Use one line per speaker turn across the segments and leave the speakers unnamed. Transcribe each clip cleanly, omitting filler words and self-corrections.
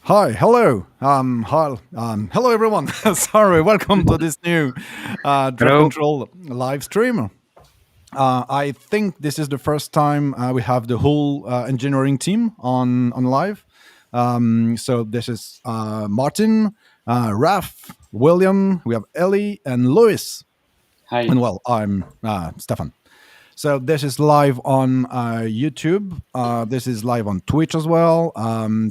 Hi, hello, hello everyone. Sorry, welcome to this new Drift
Hello.
Control live stream. I think this is the first time we have the whole engineering team on live. So this is Martin, Raf, William. We have Ellie and Louis,
Hi.
and well, I'm Stefan. So this is live on YouTube. This is live on Twitch as well.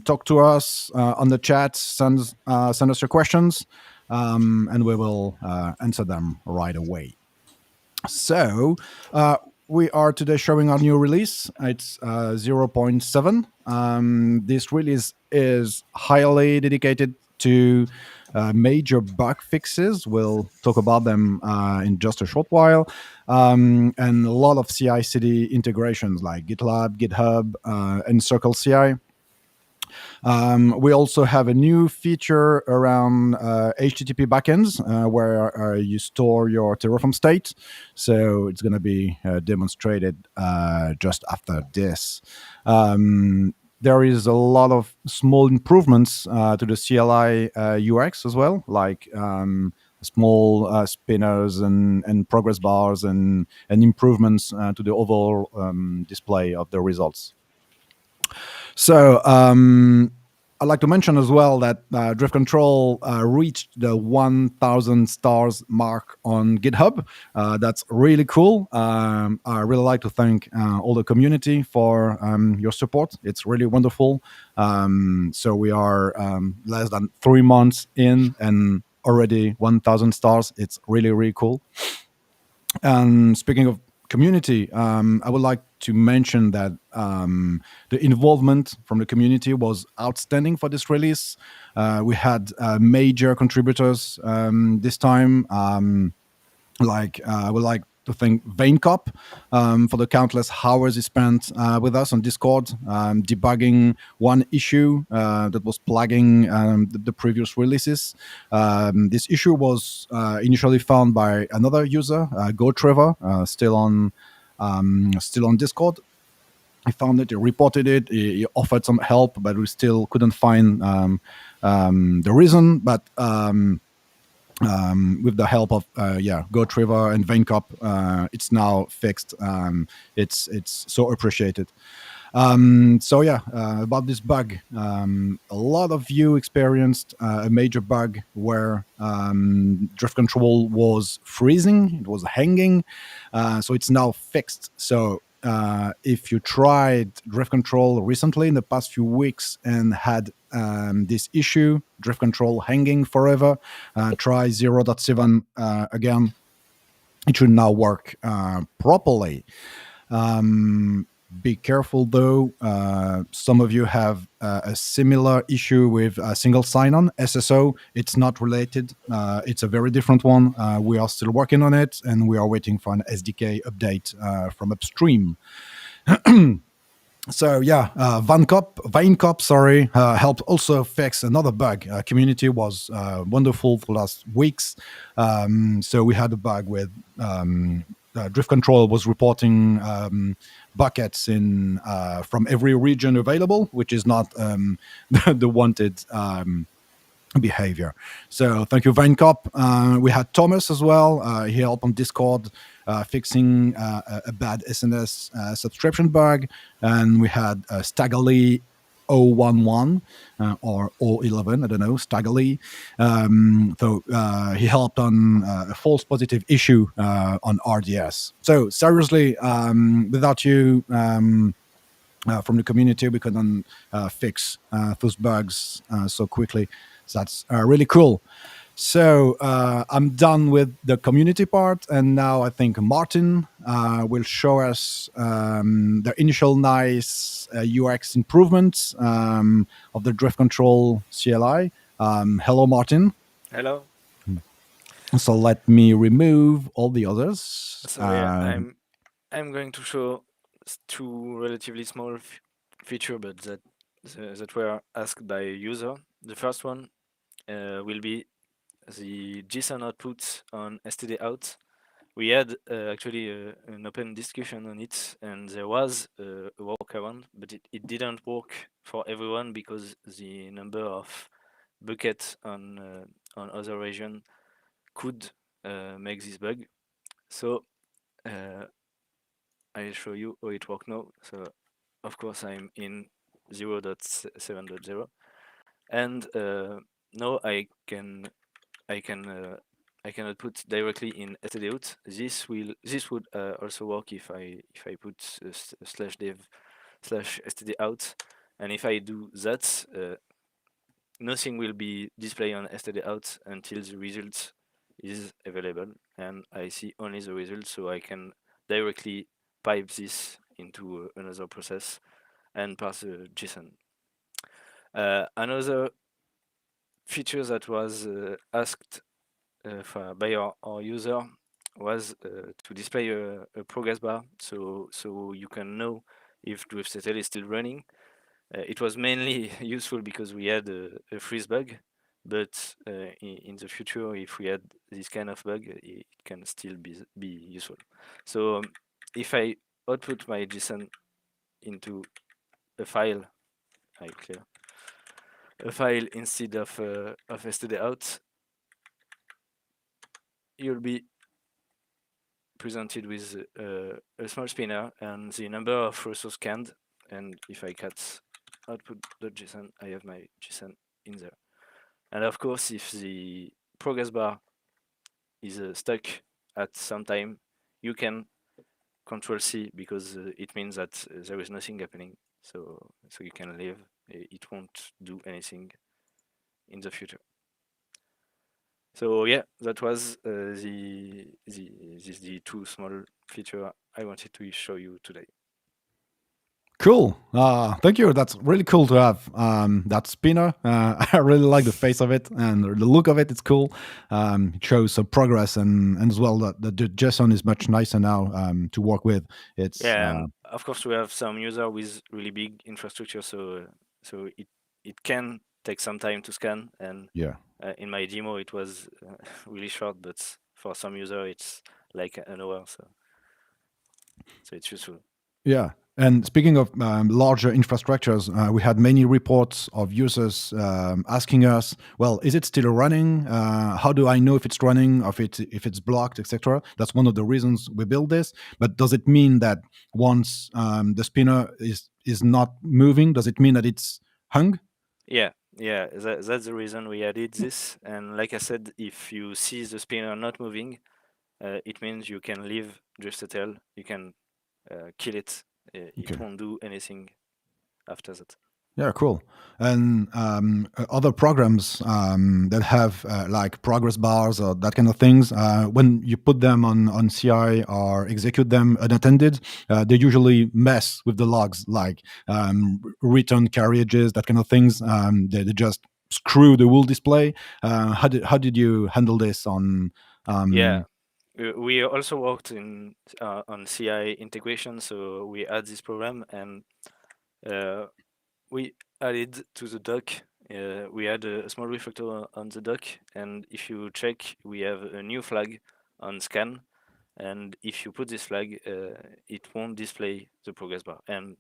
Talk to us on the chat. Send us your questions, and we will answer them right away. So we are today showing our new release. It's zero point 0.7. This release is highly dedicated to major bug fixes. We'll talk about them in just a short while. And a lot of CI/CD integrations like GitLab, GitHub, and Circle CI. We also have a new feature around HTTP backends where you store your Terraform state. So it's going to be demonstrated just after this. There is a lot of small improvements to the CLI UX as well, like small spinners and progress bars and improvements to the overall display of the results. So I'd like to mention as well that Drift Control reached the 1,000 stars mark on GitHub. That's really cool. I really like to thank all the community for your support. It's really wonderful. So we are less than 3 months in and already 1,000 stars. It's really, really cool. And speaking of community, I would like to mention that the involvement from the community was outstanding for this release. We had major contributors this time. I would like to thank Vaincop for the countless hours he spent with us on Discord, debugging one issue that was plaguing the previous releases. This issue was initially found by another user, GoTrevor, still on Discord. He found it, he reported it, he offered some help, but we still couldn't find the reason. But with the help of GoTrevor and Vaincop, it's now fixed. It's so appreciated. About this bug, a lot of you experienced a major bug where drift control was freezing, it was hanging, so it's now fixed. So if you tried drift control recently in the past few weeks and had this issue, drift control hanging forever, try 0.7 again. It should now work properly. Be careful though. Some of you have a similar issue with single sign-on SSO. It's not related. It's a very different one. We are still working on it, and we are waiting for an SDK update from upstream. So yeah, Vaincop, sorry, helped also fix another bug. Community was wonderful for the last weeks. So we had a bug with Drift Control was reporting buckets in from every region available, which is not the wanted behavior. So thank you, Vaincop. We had Thomas as well. He helped on Discord fixing a bad SNS subscription bug. And we had Staggerly 011 or 011, I don't know, Staggerly. He helped on a false positive issue on RDS. So seriously, without you from the community, we couldn't fix those bugs so quickly. So that's really cool. So I'm done with the community part, and now I think Martin will show us the initial nice UX improvements of the drift control CLI. Hello, Martin.
Hello.
So let me remove all the others.
So yeah, I'm going to show two relatively small feature, but that were asked by a user. The first one will be the JSON output on std out. we had actually an open discussion on it, and there was a workaround, but it didn't work for everyone because the number of buckets on other region could make this bug. So I'll show you how it works now. So of course I'm in 0.7.0, and now I can I can output directly in stdout. This would also work if I put slash dev slash stdout, and if I do that, nothing will be displayed on stdout until the result is available, and I see only the result, so I can directly pipe this into another process and pass the JSON. Another feature that was asked by our user was to display a progress bar, so you can know if driftctl is still running. It was mainly useful because we had a freeze bug, but in the future, if we had this kind of bug, it can still be useful. So if I output my JSON into a file, I clear a file instead of stdout, you'll be presented with a small spinner and the number of resources scanned. And if I cut output.json, I have my JSON in there. And of course, if the progress bar is stuck at some time, you can Control C because it means that there is nothing happening. So you can leave. It won't do anything in the future. So yeah, that was the two small feature I wanted to show you today.
Cool. Thank you. That's really cool to have that spinner. I really like the face of it and the look of it. It's cool. It shows some progress and as well that the JSON is much nicer now to work with. It's
Yeah, and of course we have some user with really big infrastructure, so it can take some time to scan. And
yeah.
in my demo it was really short, but for some user it's like an hour. So it's useful.
Yeah. And speaking of larger infrastructures, we had many reports of users asking us, "Well, is it still running? How do I know if it's running, or if it's blocked, etc." That's one of the reasons we built this. But does it mean that once the spinner is not moving, does it mean that it's hung?
Yeah, that's the reason we added this. And like I said, if you see the spinner not moving, it means you can leave driftctl. You can kill it.
Okay.
It won't do anything after that.
Yeah, cool. And other programs that have like progress bars or that kind of things, when you put them on CI or execute them unattended, they usually mess with the logs, like return carriages, that kind of things. They just screw the whole display. How did you handle this on?
Yeah, we also worked on CI integration, so we add this program and we added to the doc. We had a small refactor on the doc, and if you check, we have a new flag on scan. And if you put this flag, it won't display the progress bar, and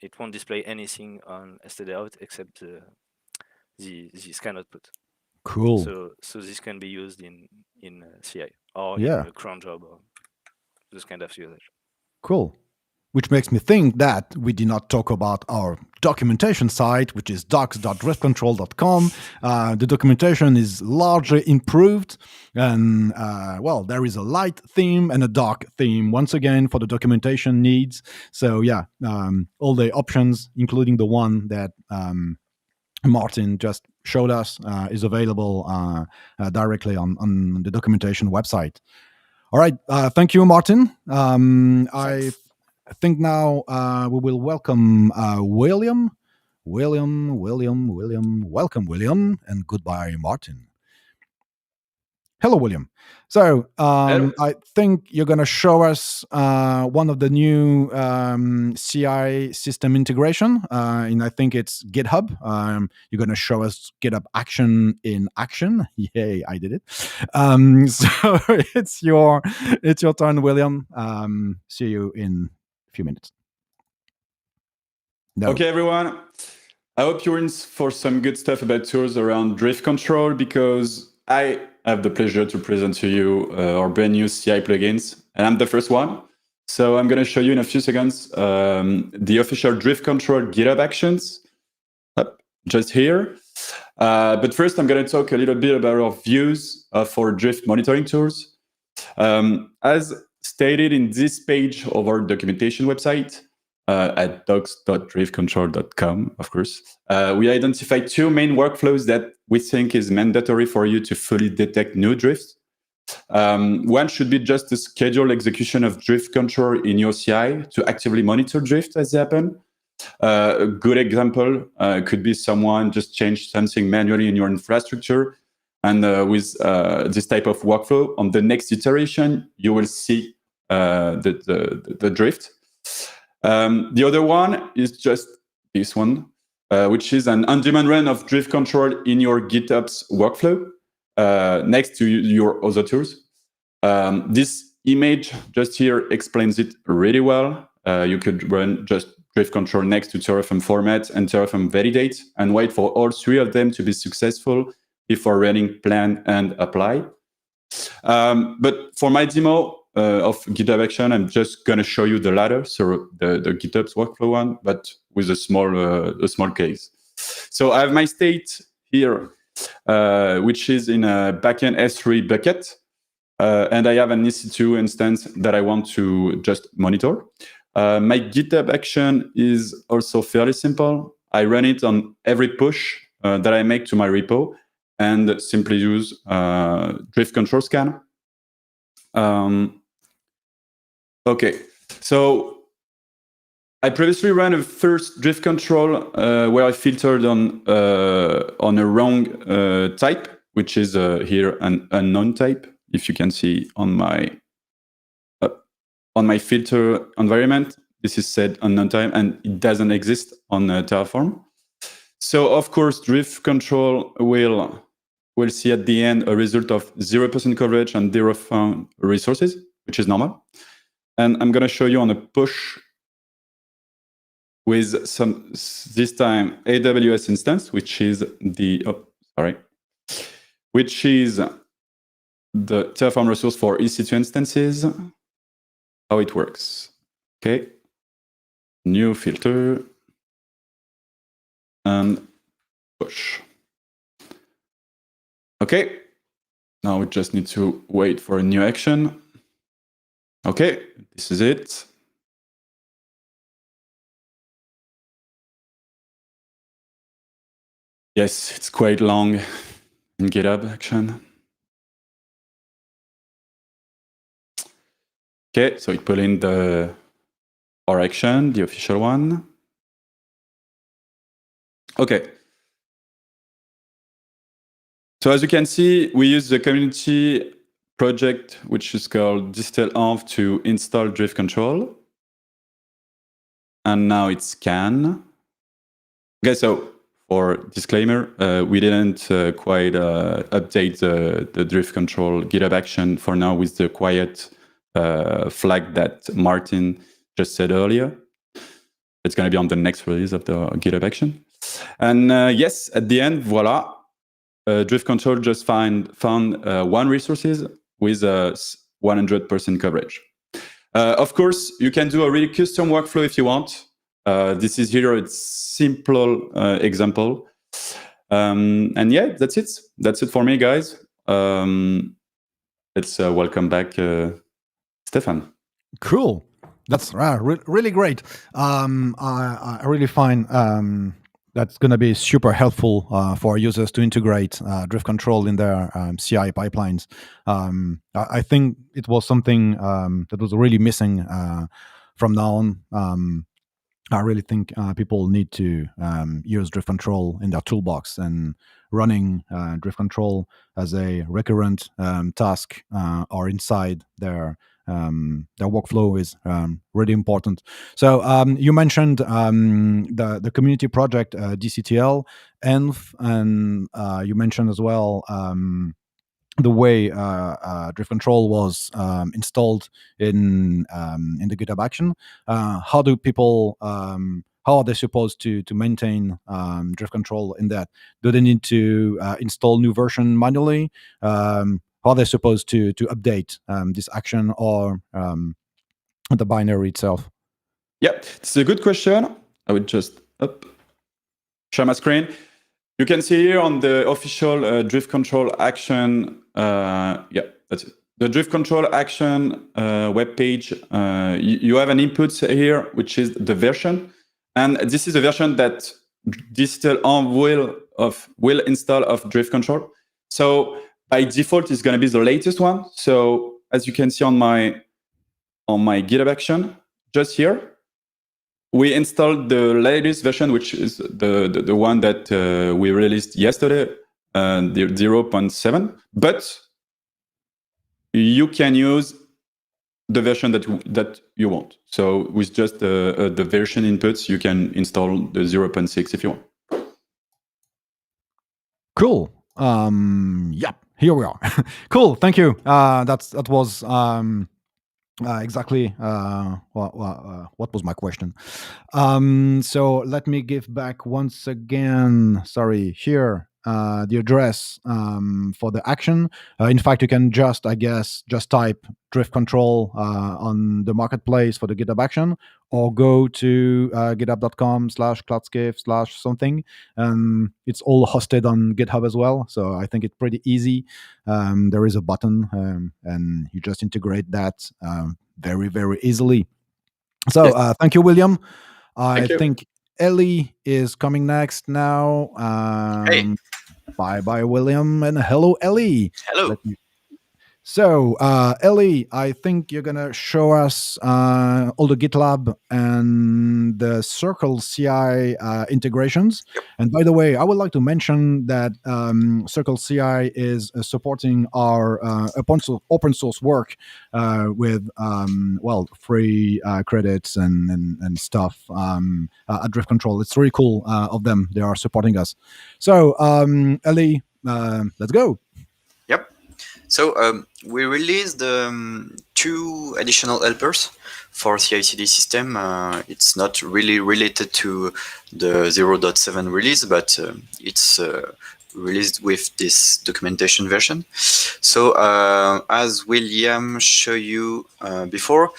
it won't display anything on stdout except the scan output.
Cool.
So this can be used in CI or in
Yeah.
a cron job or this kind of usage.
Cool. Which makes me think that we did not talk about our documentation site, which is docs.driftcontrol.com. The documentation is largely improved. And, well, there is a light theme and a dark theme, once again, for the documentation needs. So, yeah, all the options, including the one that Martin just showed us, is available directly on the documentation website. All right. Thank you, Martin. I
Thanks.
think now we will welcome William. William. Welcome, William. And goodbye, Martin. Hello, William. So I think you're going to show us one of the new CI system integration, and I think it's GitHub. You're going to show us GitHub action in action. Yay! I did it. So it's your turn, William. See you in a few minutes. No.
Okay, everyone. I hope you're in for some good stuff about tools around drift control, because I have the pleasure to present to you our brand new CI plugins, and I'm the first one. So I'm going to show you in a few seconds the official drift control GitHub actions, just here. But first, I'm going to talk a little bit about our views for drift monitoring tools. As stated in this page of our documentation website, at docs.driftcontrol.com, of course, we identified two main workflows that we think is mandatory for you to fully detect new drifts. One should be just the scheduled execution of drift control in your CI to actively monitor drift as they happen. A good example could be someone just changed something manually in your infrastructure, and with this type of workflow, on the next iteration, you will see the drift. The other one is just this one, which is an on-demand run of drift control in your GitHub's workflow next to your other tools. This image just here explains it really well. You could run just drift control next to Terraform format and Terraform validate and wait for all three of them to be successful before running plan and apply. But for my demo of GitHub action, I'm just going to show you the latter, so the GitHub's workflow one, but with a small case. So I have my state here, which is in a backend S3 bucket, and I have an EC2 instance that I want to just monitor. My GitHub action is also fairly simple. I run it on every push that I make to my repo, and simply use drift control scan. Okay, so I previously ran a first drift control where I filtered on a wrong type, which is here an unknown type. If you can see on my filter environment, this is set unknown type, and it doesn't exist on Terraform. So of course, drift control will see at the end a result of 0% coverage and 0 found resources, which is normal. And I'm going to show you on a push with some, this time, AWS instance, which is which is the Terraform resource for EC2 instances, how it works. Okay, new filter and push. Okay, now we just need to wait for a new action. Okay, this is it. Yes, it's quite long in GitHub action. Okay, so it put in our action, the official one. Okay. So as you can see, we use the community project, which is called driftctl to install drift control. And now it's scan. Okay, so for disclaimer, we didn't quite update the drift control GitHub action for now with the quiet flag that Martin just said earlier. It's going to be on the next release of the GitHub action. And yes, at the end, voila, drift control just found one resources with 100% coverage. Of course, you can do a really custom workflow if you want. This is here a simple example. And yeah, that's it. That's it for me, guys. Let's welcome back Stefan.
Cool. That's really great. I really find that's going to be super helpful for users to integrate drift control in their CI pipelines. I think it was something that was really missing from now on. I really think people need to use drift control in their toolbox, and running drift control as a recurrent task or inside their workflow is really important. So you mentioned the community project DCTL, and you mentioned as well the way drift control was installed in the GitHub action. How do people how are they supposed to maintain drift control in that? Do they need to install new version manually? How are they supposed to update this action or the binary itself?
Yeah, it's a good question. I would just share my screen. You can see here on the official drift control action. Yeah, that's it. The drift control action webpage. You have an input here, which is the version, and this is a version that driftctl will install of drift control. So by default, it's going to be the latest one. So as you can see on my GitHub action, just here, we installed the latest version, which is the one that we released yesterday, the 0.7. But you can use the version that you want. So with just the version inputs, you can install the 0.6 if you want.
Cool. Yeah, here we are. Cool. Thank you. That was exactly what was my question. So let me give back once again. Sorry, here the address for the action. In fact, you can just type drift control on the marketplace for the GitHub action, or go to github.com/cloudscape/something, and it's all hosted on GitHub as well. So I think it's pretty easy. There is a button, and you just integrate that very, very easily. So
Yes.
thank you, William.
Thank you.
Think Ellie is coming next now.
Hey.
Bye, William, and hello, Ellie.
Hello.
So, Ellie, I think you're gonna show us all the GitLab and the Circle CI integrations.
Yep.
And by the way, I would like to mention that Circle CI is supporting our open source work with free credits and stuff at Drift Control. It's really cool of them. They are supporting us. So, Ellie, let's go.
Yep. So we released 2 additional helpers for CI/CD system. It's not really related to the 0.7 release, but it's released with this documentation version. So as William showed you before,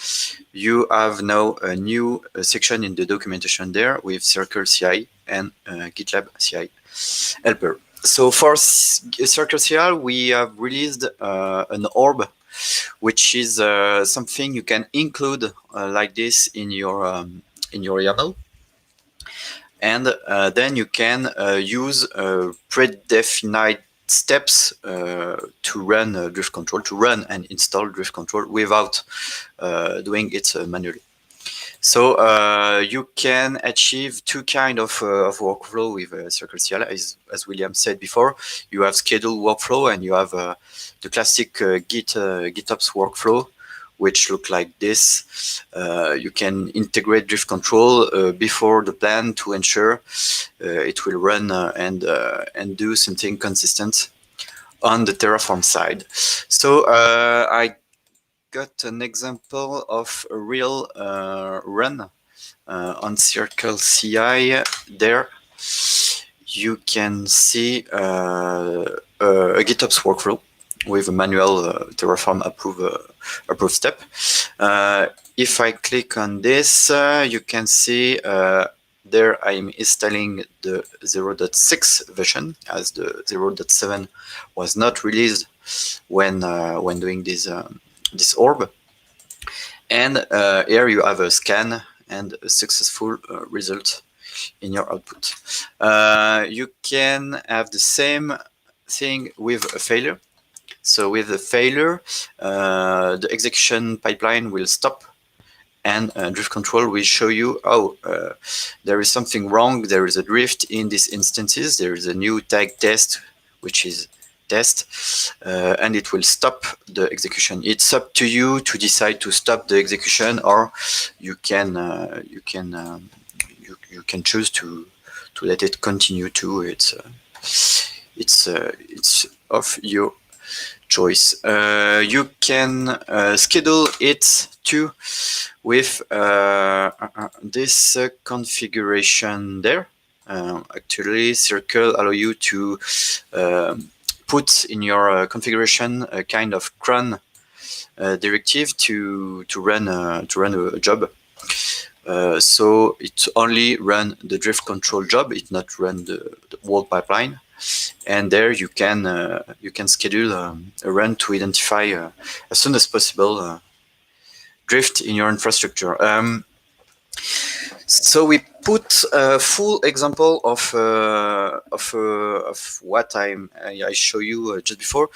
you have now a new section in the documentation there with Circle CI and GitLab CI helper. So for Circle CI, we have released an orb, which is something you can include like this in your YAML, and then you can use predefined steps to run drift control, to run and install drift control without doing it manually. So you can achieve 2 kinds of workflow with Circle CI. As William said before, you have scheduled workflow, and you have the classic GitOps workflow, which look like this. You can integrate drift control before the plan to ensure it will run and do something consistent on the Terraform side. So I got an example of a real run on Circle CI. There you can see a GitOps workflow with a manual Terraform approved step. If I click on this, you can see there I'm installing the 0.6 version, as the 0.7 was not released when doing this orb. And here you have a scan and a successful result in your output. You can have the same thing with a failure. So with a failure, the execution pipeline will stop, and drift control will show you, oh, there is something wrong, there is a drift in these instances, there is a new tag test, which is test, and it will stop the execution. It's up to you to decide to stop the execution, or you can choose to let it continue to. It's of your choice. You can schedule it too with this configuration there. Actually, Circle allow you to put in your configuration a kind of cron directive to run a job. So it only run the drift control job. It not run the whole pipeline. And there you can schedule a run to identify as soon as possible drift in your infrastructure. So we put a full example of what I show you just before.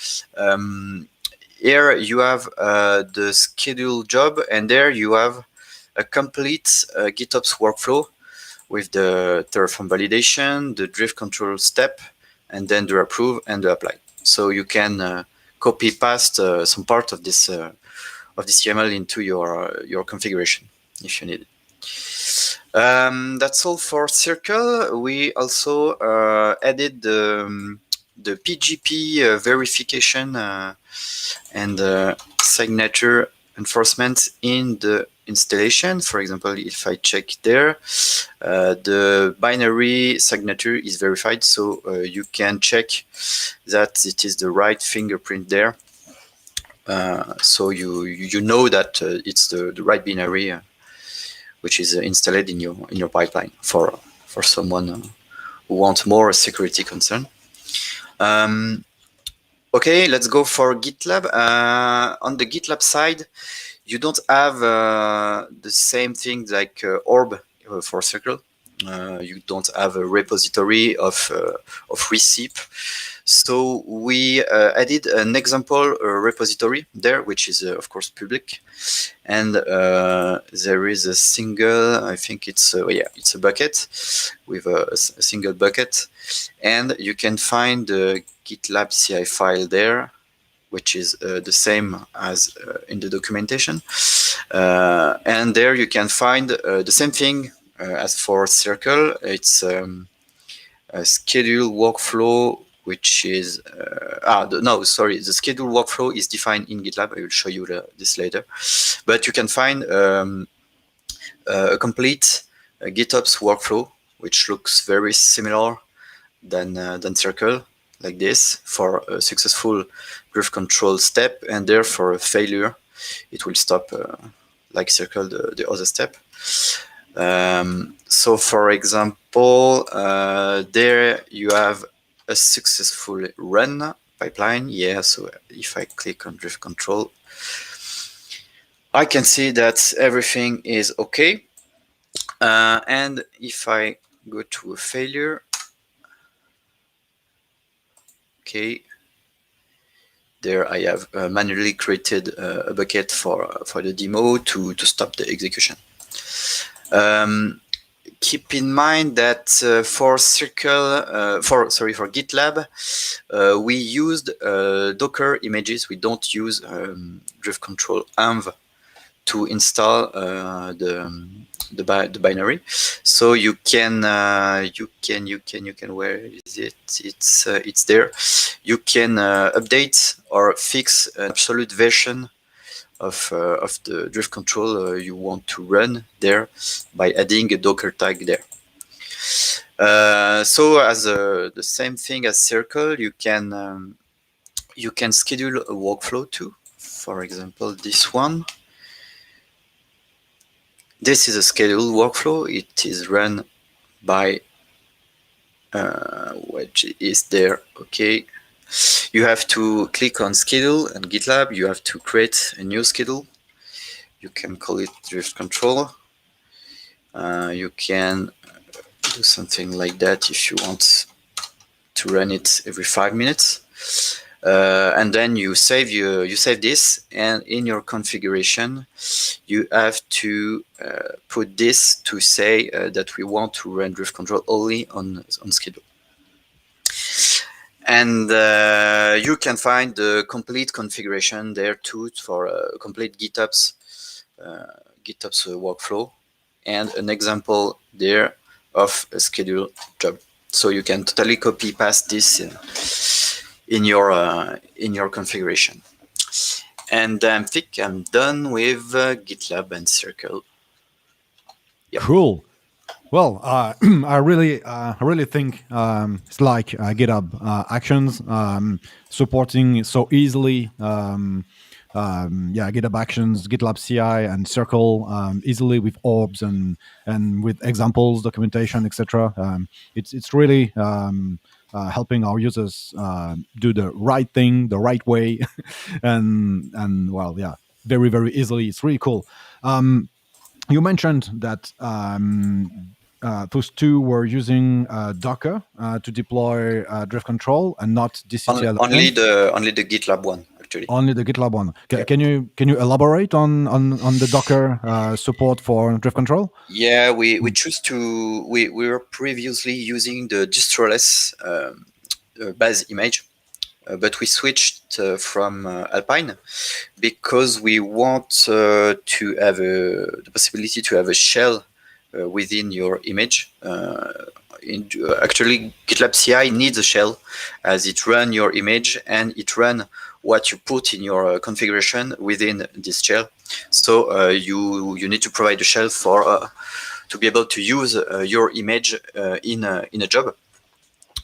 Here you have the schedule job, and there you have a complete GitOps workflow with the Terraform validation, the drift control step, and then the approve and the apply. So you can copy paste some part of this YAML into your configuration if you need it. That's all for Circle. We also added the PGP verification and signature enforcement in the installation. For example, if I check there, the binary signature is verified, so you can check that it is the right fingerprint there. So you know that it's the right binary which is installed in your pipeline for someone who wants more security concern. Okay, let's go for GitLab. On the GitLab side, you don't have the same thing like Orb for Circle. You don't have a repository of receipt. So we added an example repository there, which is of course public, and there is a single, I think it's it's a bucket with a single bucket, and you can find the GitLab CI file there, which is the same as in the documentation, and there you can find the same thing as for Circle. It's a schedule workflow, which is the schedule workflow is defined in GitLab. I will show you this later, but you can find a complete GitOps workflow which looks very similar than Circle, like this, for a successful drift control step, and there for a failure it will stop like Circle the other step. So for example, there you have a successful run pipeline. Yeah, so if I click on drift control, I can see that everything is okay. And if I go to a failure, okay, there I have manually created a bucket for the demo to stop the execution. Keep in mind that for Circle, for GitLab, we used Docker images. We don't use drift control env to install the binary. So you can where is it? It's there. You can update or fix an absolute version of the drift control you want to run there by adding a Docker tag there. So as the same thing as Circle, you can schedule a workflow too. For example, this one. This is a scheduled workflow. It is run by which is there. Okay. You have to click on schedule and GitLab. You have to create a new schedule. You can call it drift control. You can do something like that if you want to run it every 5 minutes. and then you save this, and in your configuration you have to put this to say that we want to run drift control only on schedule. And you can find the complete configuration there too for complete GitOps workflow, and an example there of a schedule job. So you can totally copy paste this in your configuration. And I think I'm done with GitLab and Circle. Yep.
Cool. Well, I really think it's like GitHub Actions supporting so easily. GitHub Actions, GitLab CI, and Circle easily with orbs and with examples, documentation, etc. It's really helping our users do the right thing the right way, and well, yeah, very, very easily. It's really cool. You mentioned that those two were using Docker to deploy drift control and not DCTL.
Only the GitLab one, actually.
Only the GitLab one.
Yeah.
Can you elaborate on the Docker support for drift control?
Yeah, we choose to we were previously using the distro-less base image, but we switched from Alpine because we want to have the possibility to have a shell within your image. Actually, GitLab CI needs a shell, as it runs your image and it runs what you put in your configuration within this shell. So you need to provide a shell for to be able to use your image in a job.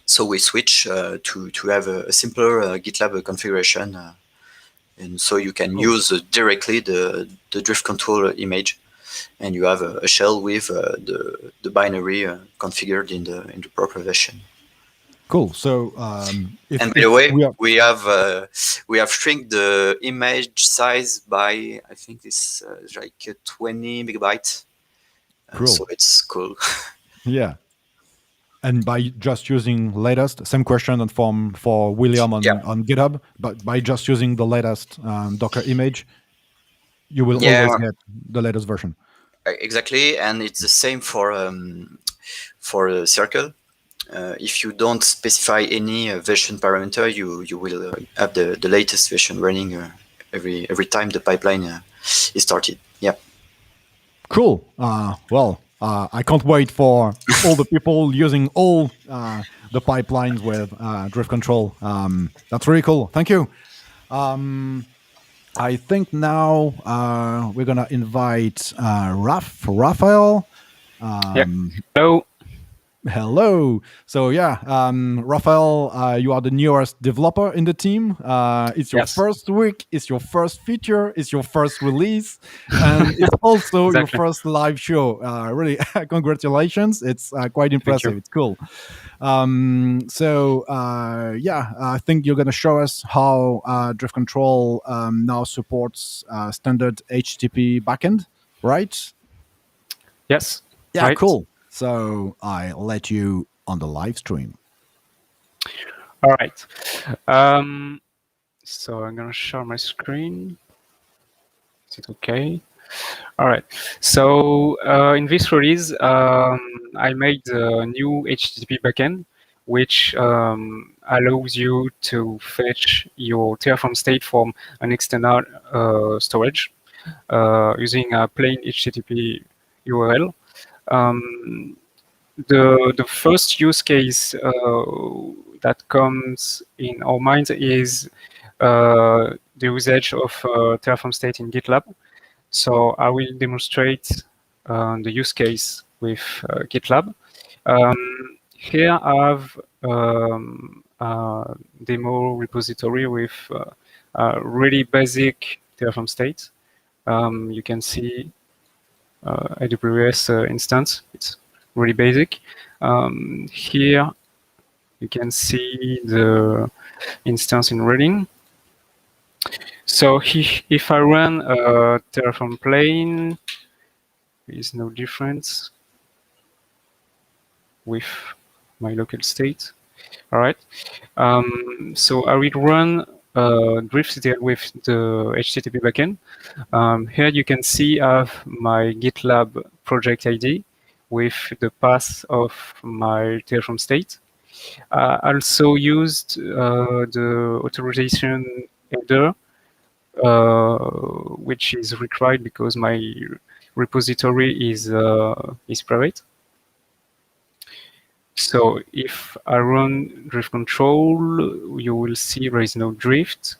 So we switch to have a simpler GitLab configuration, and so you can use directly the drift control image, and you have a shell with the binary configured in the proper version.
Cool. So,
and by the way, we have shrunk the image size by, I think it's like 20 megabytes.
Cool.
So it's cool.
Yeah. And by just using latest, same question and for William on GitHub, but by just using the latest Docker image, you will always get the latest version.
Exactly, and it's the same for Circle. If you don't specify any version parameter, you will have the latest version running every time the pipeline is started. Yeah.
Cool. Well, I can't wait for all the people using all the pipelines with drift control. That's really cool. Thank you. I think now we're gonna invite Raphael.
Hello.
Hello. So yeah, Raphael, you are the newest developer in the team. It's your first week, it's your first feature, it's your first release, and it's also your first live show. Really, congratulations. It's quite impressive. It's cool. I think you're going to show us how drift control now supports standard HTTP backend, right?
Yes.
Yeah,
right.
Cool. So I let you on the live stream.
All right. So I'm going to share my screen. Is it okay? All right. So in this release, I made a new HTTP backend, which allows you to fetch your Terraform state from an external storage using a plain HTTP URL. The first use case that comes in our mind is the usage of Terraform state in GitLab. So I will demonstrate the use case with GitLab. Here I have a demo repository with a really basic Terraform state. You can see AWS instance. It's really basic. Here you can see the instance in running. So if I run a Terraform plane, there is no difference with my local state. All right. So I will run driftctl with the HTTP backend. Here you can see I have my GitLab project ID with the path of my Terraform state. I also used the authorization header, which is required because my repository is private. So if I run drift control, you will see there is no drift.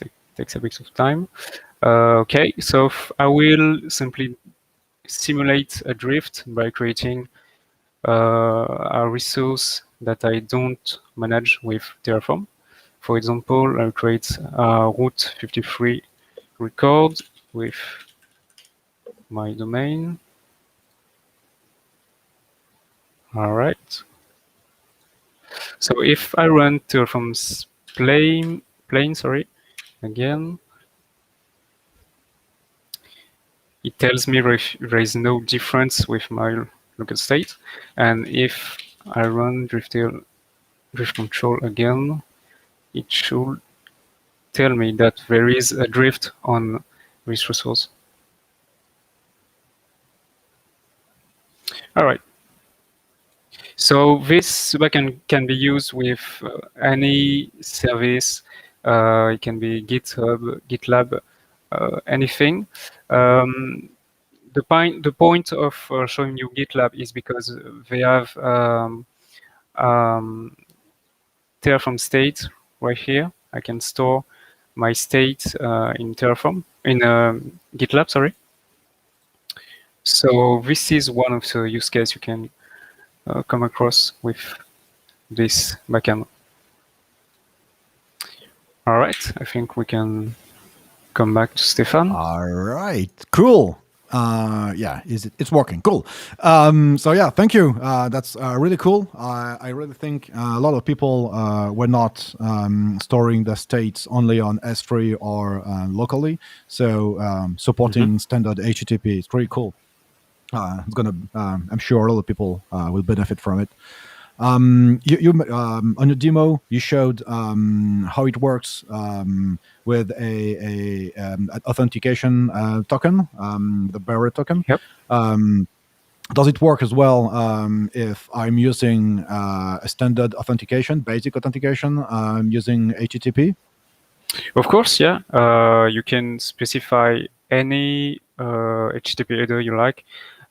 It takes a bit of time. Okay, so I will simply simulate a drift by creating a resource that I don't manage with Terraform. For example, I'll create a Route 53 record with my domain. All right. So if I run Terraform's plane, again, it tells me there is no difference with my local state. And if I run drift control again, it should tell me that there is a drift on this resource. All right. So this backend can be used with any service. It can be GitHub, GitLab, anything. The point of showing you GitLab is because they have Terraform state right here. I can store my state in Terraform, in GitLab, sorry. So this is one of the use cases you can come across with this backend. All right, I think we can come back to Stefan.
All right, cool. Yeah, it's working. Cool. So yeah, thank you. That's really cool. I really think a lot of people were not storing the states only on S3 or locally. So supporting standard HTTP is pretty cool. It's gonna. I'm sure a lot of people will benefit from it. You on your demo you showed how it works with a authentication token, the bearer token.
Yep.
Does it work as well if I'm using a standard authentication, basic authentication, using HTTP?
Of course, yeah. You can specify any HTTP header you like.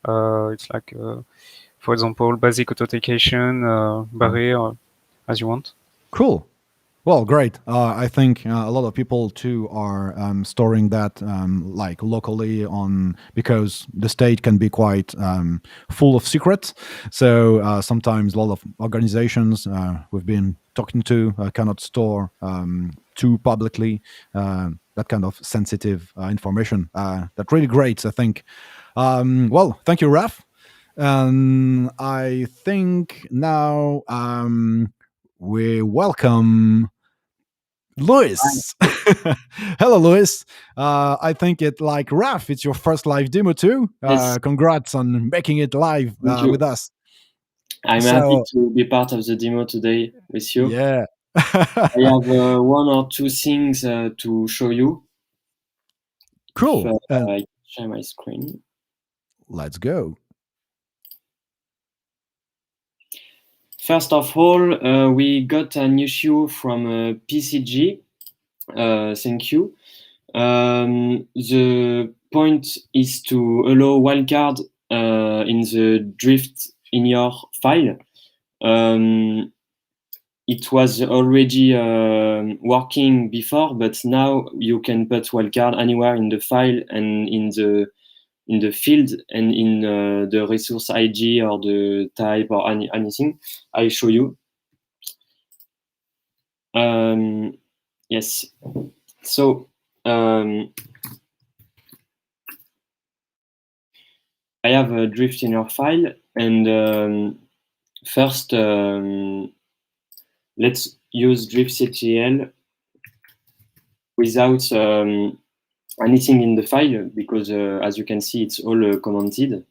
It's like, for example, basic authentication, barrier, as you want.
Cool. Well, great. I think a lot of people too are storing that like locally because the state can be quite full of secrets. So sometimes a lot of organizations we've been talking to cannot store too publicly that kind of sensitive information. That's really great, I think. Well, thank you, Raf. I think now we welcome Luis. Hello, Luis. I think like Raf, it's your first live demo too.
Yes.
Congrats on making it live with us.
I'm happy to be part of the demo today with you.
Yeah.
I have one or two things to show you.
Cool.
I share my screen.
Let's go.
First of all, we got an issue from PCG. Thank you. The point is to allow wildcard in the drift in your file. It was already working before, but now you can put wildcard anywhere in the file and in the field and in the resource IG or the type or anything. I'll show you. Yes. So I have a drift in your file, and first let's use driftctl without anything in the file because as you can see, it's all commented.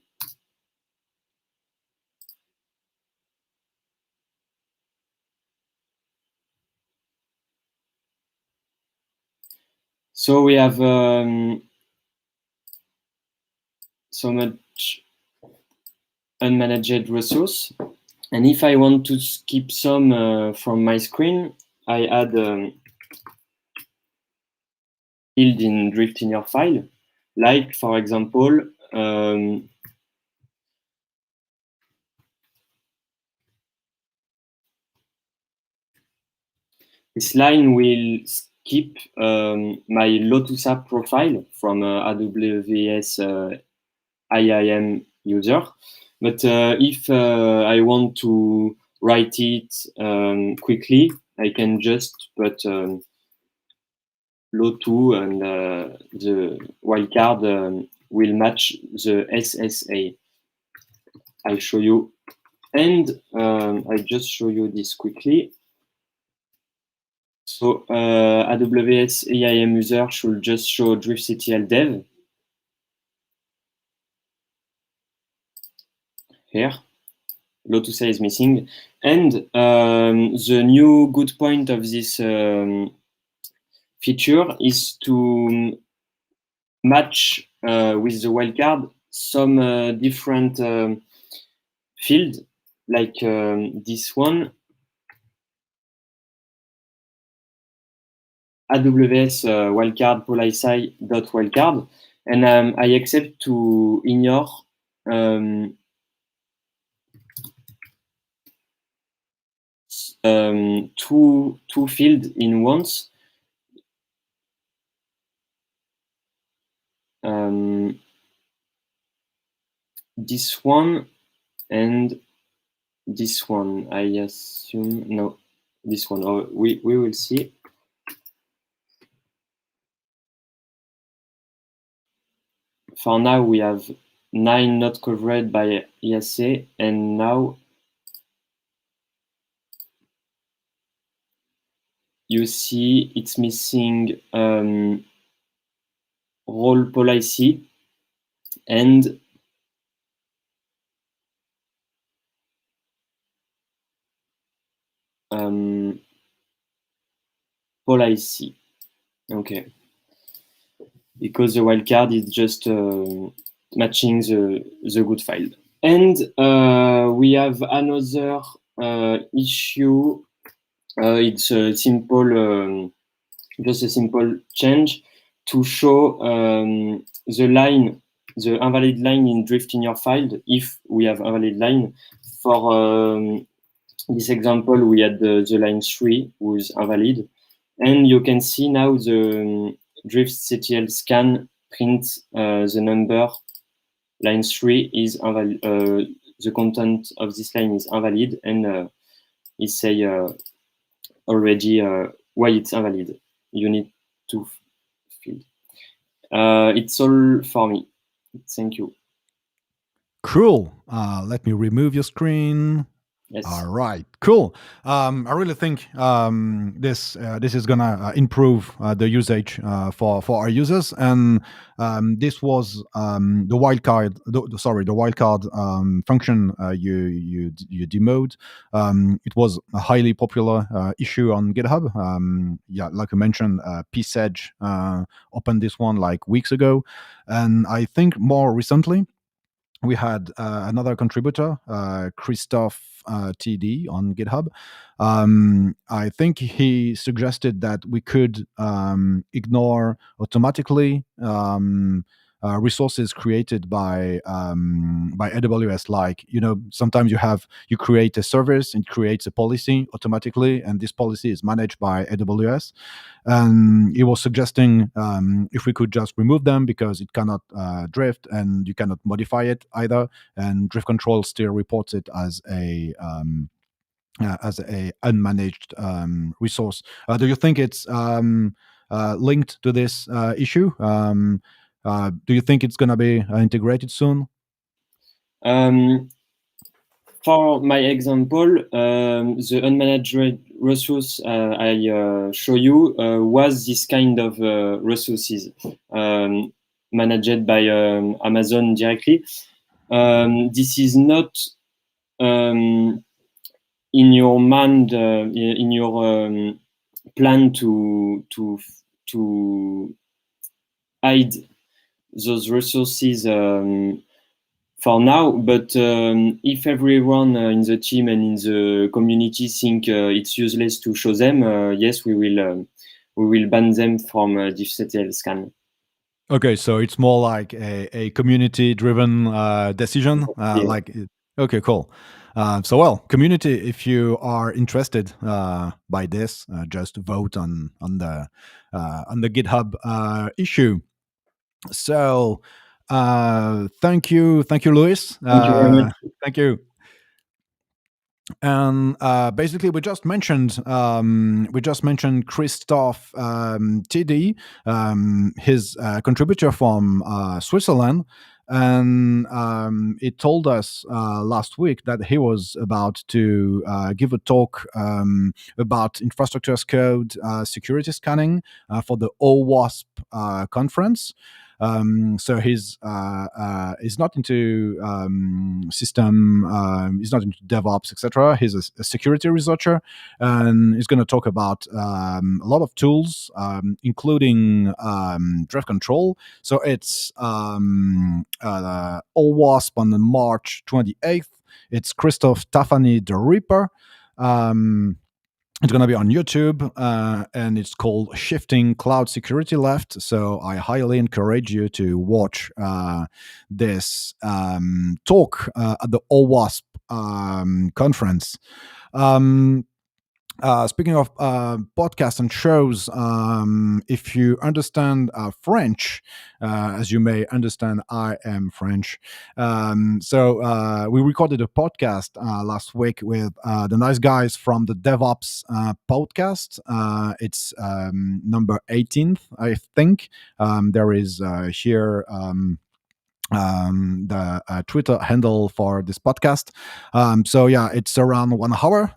So we have so much unmanaged resource. And if I want to skip some from my screen, I add field in drift in your file. Like, for example, this line will skip my Lotus app profile from AWS IAM user. But if I want to write it quickly, I can just put Lotu and the wildcard will match the SSA. I'll show you. And I'll just show you this quickly. So AWS IAM user should just show driftctl dev here. Lotus is missing. And the new good point of this feature is to match with the wildcard some different field, like this one, AWS wildcard policy.wildcard, and I accept to ignore two fields in once. This one and this one, I assume. No, this one. Oh, we will see. For now, we have 9 not covered by ESA, and now you see it's missing role policy and policy. Okay, because the wildcard is just matching the good file. And we have another issue. It's a simple, just a simple change to show the line, the invalid line in drift in your file. If we have invalid line, for this example, we had the line 3 was invalid, and you can see now the driftctl scan prints the number. Line 3 is invalid. The content of this line is invalid, and it say already why it's invalid. You need to fill. It's all for me. Thank you.
Cool. Let me remove your screen.
Yes.
All right, cool. I really think this is gonna improve the usage for our users, and this was the wildcard. The wildcard function you demoed. It was a highly popular issue on GitHub. Yeah, like I mentioned, psedge opened this one like weeks ago, and I think more recently we had another contributor, Christoph TD on GitHub. I think he suggested that we could ignore automatically resources created by AWS. Like, sometimes you create a service and it creates a policy automatically, and this policy is managed by AWS. And he was suggesting if we could just remove them because it cannot drift and you cannot modify it either, and drift control still reports it as a unmanaged resource. Do you think it's linked to this issue? Do you think it's going to be integrated soon?
For my example, the unmanaged resource I show you was this kind of resources managed by Amazon directly. This is not in your mind, in your plan to hide those resources for now. But if everyone in the team and in the community think it's useless to show them, yes, we will ban them from driftctl scan.
Okay, so it's more like a community-driven decision.
Yeah.
Okay, cool. So, well, community, if you are interested by this, just vote on the GitHub issue. So, thank you, Luis.
Thank you very much.
Thank you. And basically, we just mentioned Christoph TD, his contributor from Switzerland, and he told us last week that he was about to give a talk about infrastructure as code security scanning for the OWASP conference. So he's not into system, he's not into DevOps, etc. He's a security researcher, and he's going to talk about a lot of tools, including driftctl. So it's OWASP on the March 28th. It's Christoph Tafani the Reaper. It's going to be on YouTube, and it's called Shifting Cloud Security Left. So I highly encourage you to watch this talk at the OWASP conference. Speaking of podcasts and shows, if you understand French, as you may understand, I am French. So we recorded a podcast last week with the nice guys from the DevOps podcast. It's number 18th, I think. There is here the Twitter handle for this podcast. So yeah, it's around 1 hour.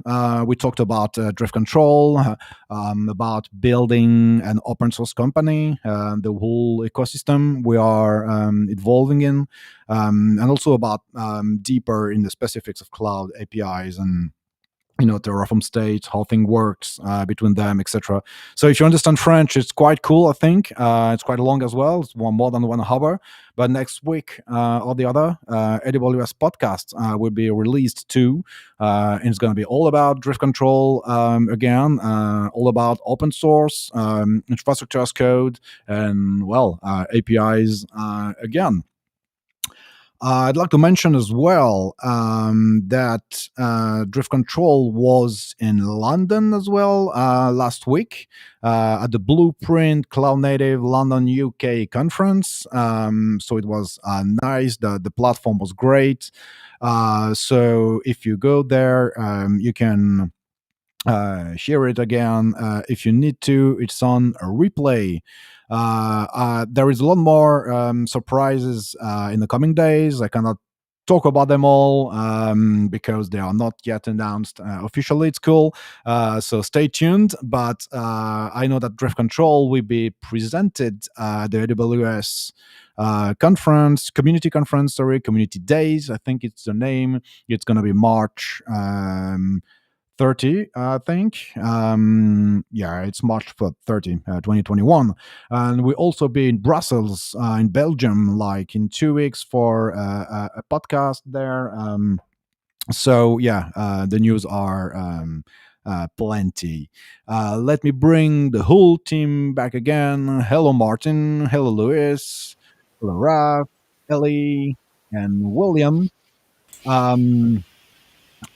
We talked about driftctl, about building an open source company, the whole ecosystem we are evolving in, and also about deeper in the specifics of cloud APIs and Terraform state, how thing works between them, etc. So if you understand French, it's quite cool, I think. It's quite long as well. It's more than 1 hour. But next week or the other, AWS podcast will be released too. And it's going to be all about driftctl again, all about open source, infrastructure as code, and, well, APIs again. I'd like to mention as well that driftctl was in London as well last week at the Blueprint Cloud Native London UK conference. So it was nice. The platform was great. So if you go there, you can hear it again if you need to. It's on a replay. There is a lot more surprises in the coming days. I cannot talk about them all because they are not yet announced officially. It's cool, so stay tuned. But I know that driftctl will be presented at the AWS community days, I think it's the name. It's going to be March 30, I think. Yeah, it's March 30, 2021. And we'll also be in Brussels, in Belgium, like in 2 weeks for a podcast there. So, yeah, the news are plenty. Let me bring the whole team back again. Hello, Martin. Hello, Luis. Hello, Raf, Ellie, and William.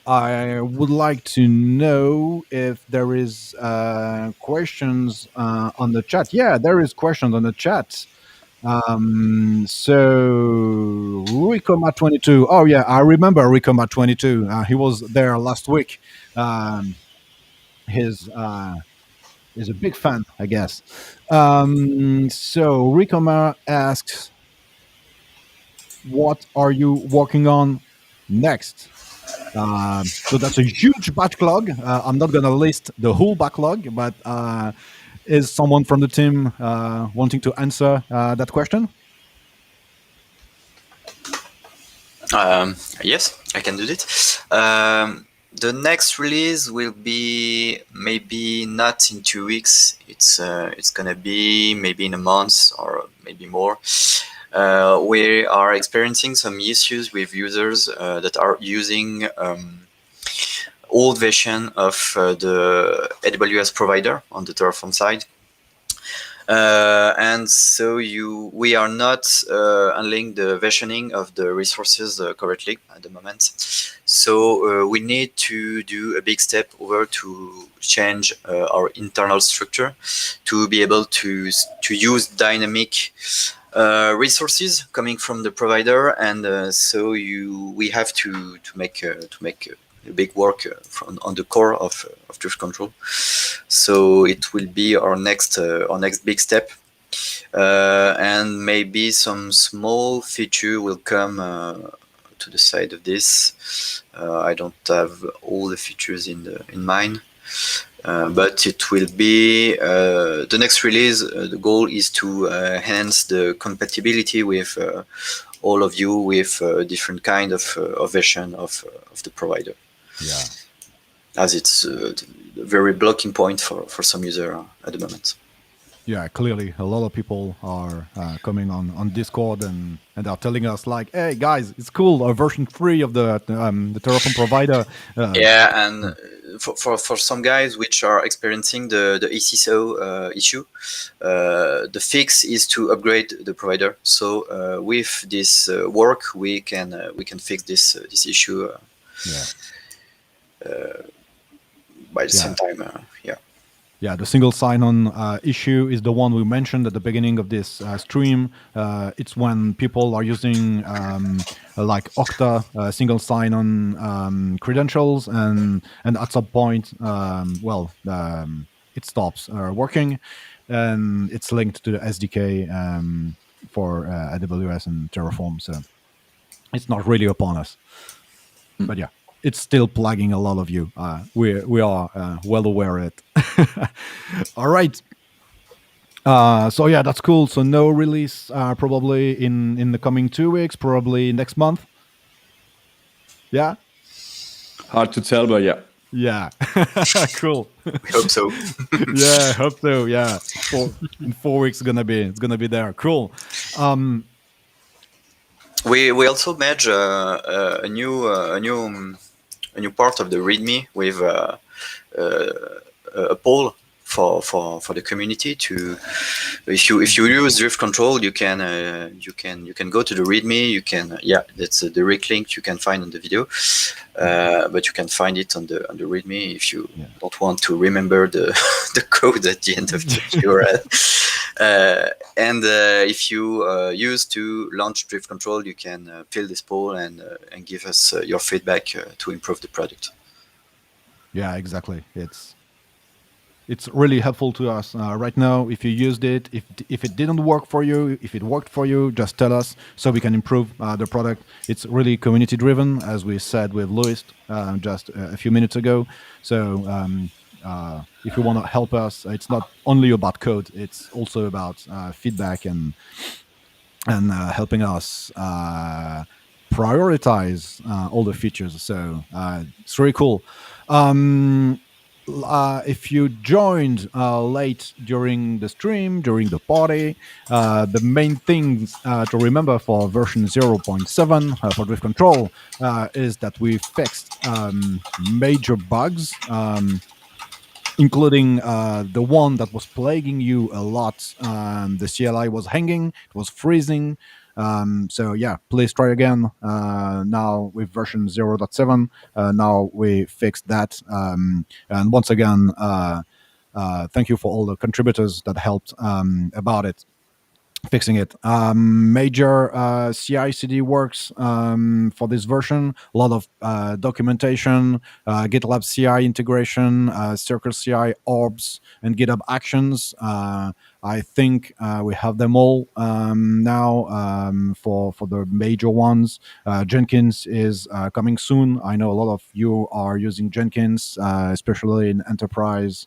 I would like to know if there is questions on the chat. Yeah, there is questions on the chat. So Ricoma22. Oh yeah, I remember Ricoma22. He was there last week. He's a big fan, I guess. So Ricoma asks, what are you working on next? So that's a huge backlog. I'm not going to list the whole backlog, but is someone from the team wanting to answer that question?
Yes, I can do it. The next release will be maybe not in 2 weeks. It's gonna be maybe in a month or maybe more. We are experiencing some issues with users that are using old version of the AWS provider on the Terraform side. And so we are not handling the versioning of the resources correctly at the moment. So we need to do a big step over to change our internal structure to be able to use dynamic resources coming from the provider, and so we have to make a big work on the core of drift control. So it will be our next big step, and maybe some small feature will come to the side of this. I don't have all the features in mind. But it will be the next release. The goal is to enhance the compatibility with all of you with different kind of version of the provider.
Yeah.
As it's a very blocking point for some user at the moment.
Yeah, clearly a lot of people are coming on Discord and are telling us like, "Hey guys, it's cool. Version 3 of the Terraform provider."
Yeah, and for some guys which are experiencing the ECSO issue, the fix is to upgrade the provider. So with this work, we can fix this issue. By the same time, yeah.
Yeah, the single sign-on issue is the one we mentioned at the beginning of this stream. It's when people are using like Okta single sign-on credentials, and at some point, it stops working, and it's linked to the SDK for AWS and Terraform. So it's not really upon us, but yeah. It's still plaguing a lot of you. We are well aware of it. All right. So yeah, that's cool. So no release probably in the coming 2 weeks, probably next month. Yeah.
Hard to tell, but yeah.
Yeah. Cool.
We hope so.
Yeah, hope so. Yeah. In 4 weeks it's gonna be there. Cool.
We also merge a new part of the README with a poll for the community to. If you use drift control, you can go to the README. You can that's a direct link you can find on the video, but you can find it on the README if you don't want to remember the code at the end of the URL. And if you use to launch drift control, you can fill this poll and give us your feedback to improve the product.
Yeah, exactly. It's really helpful to us right now. If you used it, if it didn't work for you, if it worked for you, just tell us so we can improve the product. It's really community driven, as we said with Louis just a few minutes ago. So if you want to help us, it's not only about code; it's also about feedback and helping us prioritize all the features. So it's really cool. If you joined late during the stream, during the party, the main things to remember for version 0.7 for drift control is that we fixed major bugs, including the one that was plaguing you a lot. The CLI was hanging, it was freezing. So yeah, please try again now with version 0.7. Now we fixed that. And once again, thank you for all the contributors that helped about it. Fixing it. Major CI/CD works for this version. A lot of documentation, GitLab CI integration, Circle CI, orbs, and GitHub Actions. I think we have them all now for the major ones. Jenkins is coming soon. I know a lot of you are using Jenkins, especially in enterprise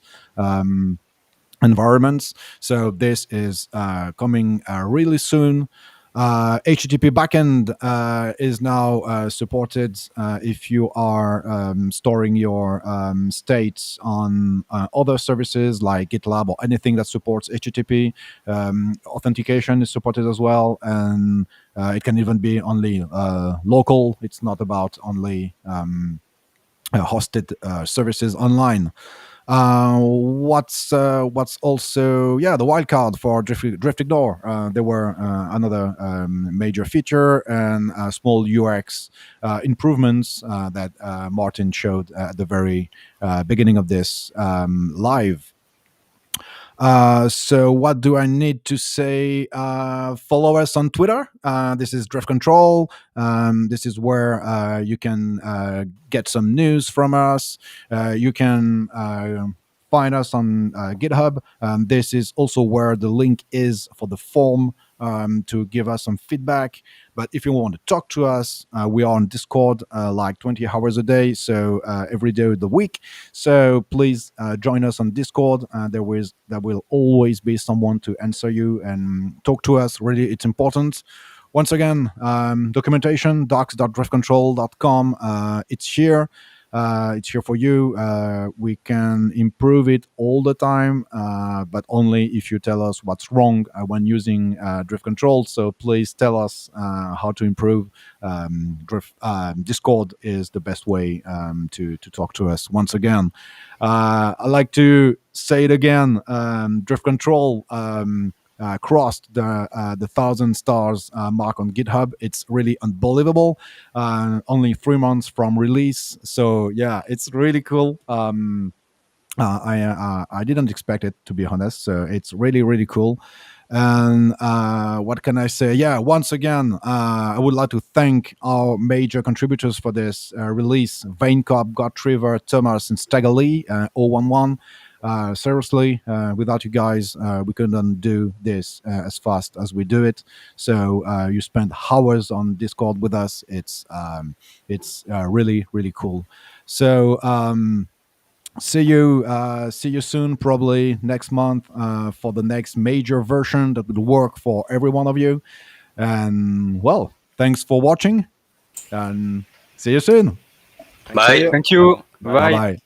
environments. So this is coming really soon. HTTP backend is now supported if you are storing your states on other services like GitLab or anything that supports HTTP. Authentication is supported as well, and it can even be only local. It's not about only hosted services online. What's also the wildcard for driftctl. There were another major feature and small UX improvements that Martin showed at the very beginning of this live. So what do I need to say? Follow us on Twitter. This is driftctl. This is where you can get some news from us. You can find us on GitHub. This is also where the link is for the form to give us some feedback. But if you want to talk to us, we are on Discord like 20 hours a day, so every day of the week. So please join us on Discord. There will always be someone to answer you and talk to us. Really, it's important. Once again, documentation, docs.driftctl.com. It's here. It's here for you. We can improve it all the time, but only if you tell us what's wrong when using driftctl. So please tell us how to improve. Discord is the best way to talk to us. Once again, I like to say it again. driftctl crossed the 1,000 stars mark on GitHub. It's really unbelievable. Only 3 months from release, so yeah, it's really cool. I didn't expect it, to be honest. So it's really cool. And what can I say? Yeah, once again, I would like to thank our major contributors for this release: Vaincop, Gottriver, Thomas, and Staggerly 011. Seriously, without you guys, we couldn't do this as fast as we do it. So you spent hours on Discord with us. It's really cool. So see you soon, probably next month, for the next major version that will work for every one of you. And well, thanks for watching, and see you soon.
Bye.
Thank you.
Bye.
Bye.
Bye.